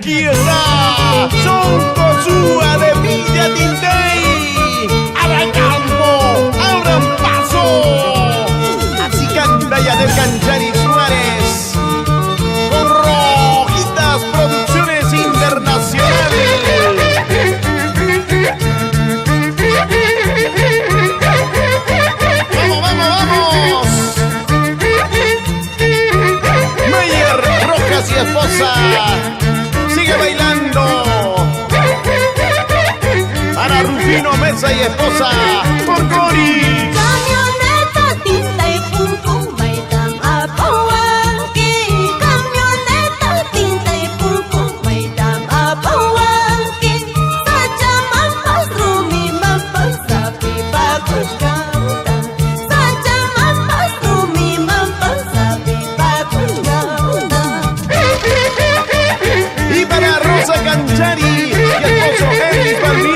aquí está Son Cosúa de Villa Tintey. Abran campo, abran paso. Así canta Yanel Canchani Suárez con Rojitas Producciones Internacionales. ¡Vamos, vamos, vamos! Mayer Rojas y esposa sigue bailando. Para Rufino Mesa y esposa por Cori. Camioneta Tintey pum pum may dama pawangkin. Camioneta Tintey pum pum may dama pawangkin. Saja mampas Rumi mampas sapi bagus gauta. Saja mampas Rumi mampas sapi bagus gauta. Y para Rosa Canchari y esposo Elvis Balbino.